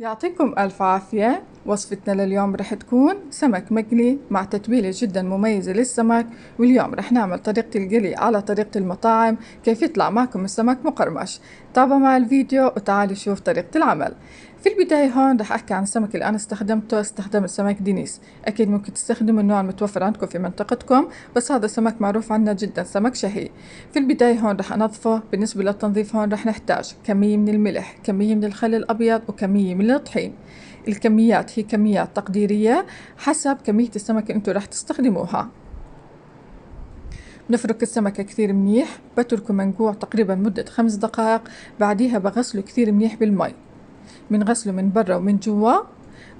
يعطيكم ألف عافية. وصفتنا لليوم رح تكون سمك مقلي مع تتبيلة جدا مميزة للسمك. واليوم رح نعمل طريقة القلي على طريقة المطاعم، كيف يطلع معكم السمك مقرمش. تابعوا مع الفيديو وتعالوا شوف طريقة العمل. في البداية هون رح أحكي عن السمك اللي أنا استخدمت سمك دينيس. أكيد ممكن تستخدموا النوع المتوفر عندكم في منطقتكم، بس هذا سمك معروف عنا جدا، سمك شهي. في البداية هون رح أنظفه. بالنسبة للتنظيف هون رح نحتاج كمية من الملح، كمية من الخل الأبيض، وكمية من الطحين. الكميات هي كميات تقديرية حسب كمية السمك اللي انتو رح تستخدموها. بنفرك السمكة كثير منيح، بتركه منقوع تقريبا مدة 5 دقائق. بعديها بغسله كثير منيح بالمي، بنغسله من برا ومن جوا.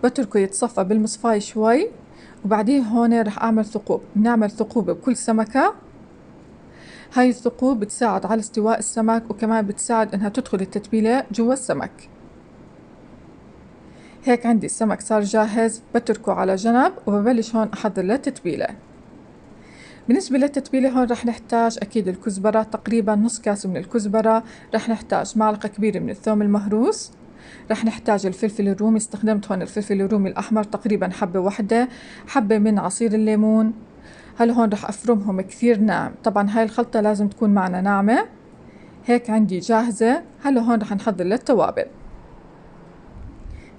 بتركه يتصفى بالمصفاية شوي، وبعديه هون رح أعمل ثقوب. بنعمل ثقوب بكل سمكة. هاي الثقوب بتساعد على استواء السمك، وكمان بتساعد انها تدخل التتبيلة جوا السمك. هيك عندي السمك صار جاهز، بتركه على جنب وببلش هون أحضر للتتبيلة. بالنسبة للتتبيلة هون رح نحتاج أكيد الكزبرة، تقريبا نص كاسة من الكزبرة. رح نحتاج معلقة كبيرة من الثوم المهروس. رح نحتاج الفلفل الرومي، استخدمت هون الفلفل الرومي الأحمر تقريبا حبة واحدة. حبة من عصير الليمون. هلا هون رح أفرمهم كثير ناعم، طبعا هاي الخلطة لازم تكون معنا ناعمة. هيك عندي جاهزة. هلا هون رح نحضر للتوابل.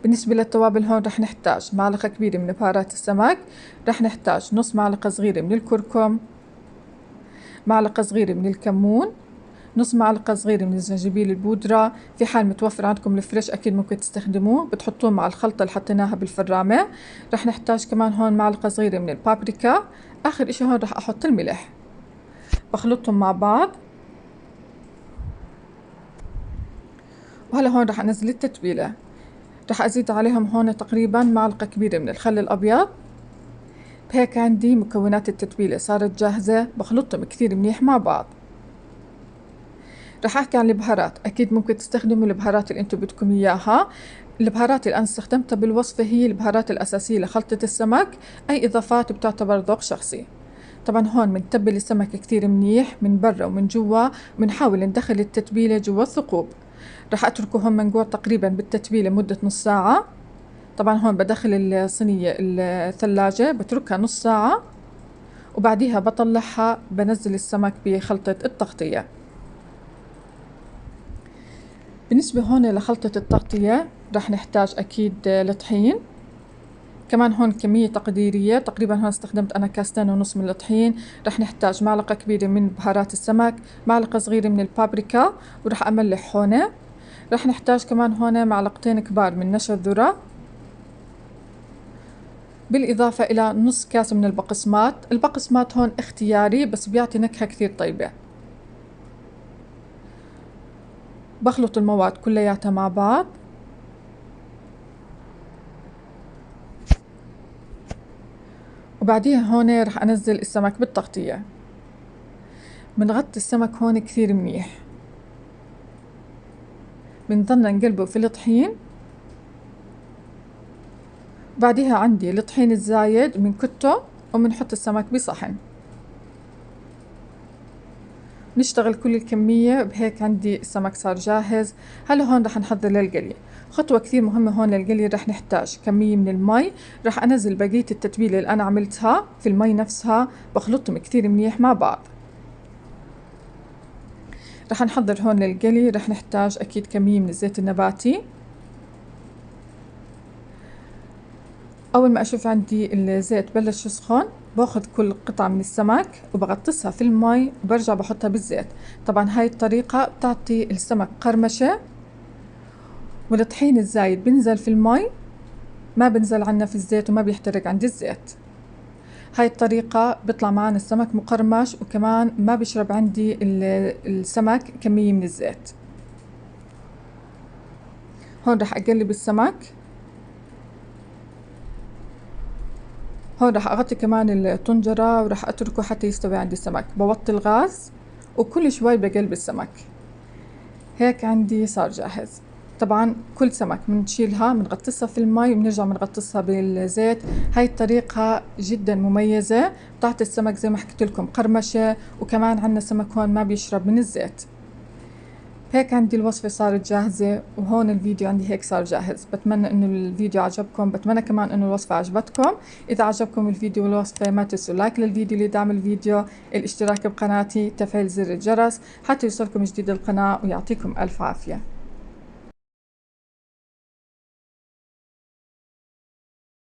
بالنسبة للتوابل هون رح نحتاج معلقة كبيرة من بهارات السمك. رح نحتاج نص معلقة صغيرة من الكركم، معلقة صغيرة من الكمون، نص معلقة صغيرة من الزنجبيل البودرة. في حال متوفر عندكم الفريش أكيد ممكن تستخدموه، بتحطوه مع الخلطة اللي حطيناها بالفرامة. رح نحتاج كمان هون معلقة صغيرة من البابريكا. آخر إشي هون رح أحط الملح، بخلطهم مع بعض. وهلا هون رح أنزل التتبيلة. رح أزيد عليهم هون تقريبا معلقة كبيرة من الخل الأبيض. بهيك عندي مكونات التتبيلة صارت جاهزة، بخلطهم كثير منيح مع بعض. رح أحكي عن البهارات. أكيد ممكن تستخدموا البهارات اللي انتو بدكم إياها. البهارات اللي أنا استخدمتها بالوصفة هي البهارات الأساسية لخلطة السمك. أي إضافات بتعتبر ذوق شخصي. طبعا هون بنتبل السمك كثير منيح من برا ومن جوا، بنحاول ندخل التتبيلة جوا الثقوب. رح أتركه هون منقوع تقريبا بالتتبيلة مدة نص ساعة. طبعا هون بدخل الصينية الثلاجة، بتركها نص ساعة، وبعديها بطلعها بنزل السمك بخلطة التغطية. بالنسبة هون لخلطة التغطية رح نحتاج أكيد الطحين. كمان هون كمية تقديرية، تقريبا هون استخدمت أنا كاستين ونص من الطحين. رح نحتاج معلقة كبيرة من بهارات السمك، معلقة صغيرة من البابريكا، ورح أملح هون. رح نحتاج كمان هون معلقتين كبار من نشا الذرة، بالإضافة إلى نص كاسة من البقسماط. البقسماط هون اختياري بس بيعطي نكهة كثير طيبة. بخلط المواد كلياتها مع بعض. وبعديها هون رح أنزل السمك بالتغطية. بنغطي السمك هون كثير منيح، بنضلنا نقلبه في الطحين. بعديها عندي الطحين الزايد بنكته وبنحط السمك بصحن. نشتغل كل الكمية. بهيك عندي السمك صار جاهز. هلا هون رح نحضر للقلي. خطوة كثير مهمة هون للقلي، رح نحتاج كمية من المي. رح أنزل بقية التتبيلة اللي أنا عملتها في المي نفسها، بخلطهم كثير منيح مع بعض. رح نحضر هون للقلي. رح نحتاج أكيد كمية من الزيت النباتي. أول ما أشوف عندي الزيت بلش يسخن، باخذ كل قطعة من السمك وبغطسها في المي وبرجع بحطها بالزيت. طبعا هاي الطريقة بتعطي السمك قرمشة. والطحين الزايد بنزل في المي، ما بنزل عنا في الزيت وما بيحترق عند الزيت. هاي الطريقة بيطلع معنا السمك مقرمش، وكمان ما بيشرب عندي السمك كمية من الزيت. هون رح أقلب السمك. هون رح أغطي كمان الطنجرة ورح أتركه حتى يستوي عندي السمك. بوطي الغاز وكل شوي بقلب السمك. هيك عندي صار جاهز. طبعا كل سمك بنشيلها بنغطسها في المي وبنرجع بنغطسها بالزيت. هاي الطريقة جدا مميزة، بتعطي السمك زي ما حكيت لكم قرمشة، وكمان عنا سمك هون ما بيشرب من الزيت. هيك عندي الوصفة صارت جاهزة، وهون الفيديو عندي هيك صار جاهز. بتمنى انه الفيديو عجبكم، بتمنى كمان انه الوصفة عجبتكم. اذا عجبكم الفيديو والوصفة ما تنسوا لايك للفيديو لدعم الفيديو، الاشتراك بقناتي، تفعيل زر الجرس حتى يوصلكم جديد القناة، ويعطيكم الف عافية.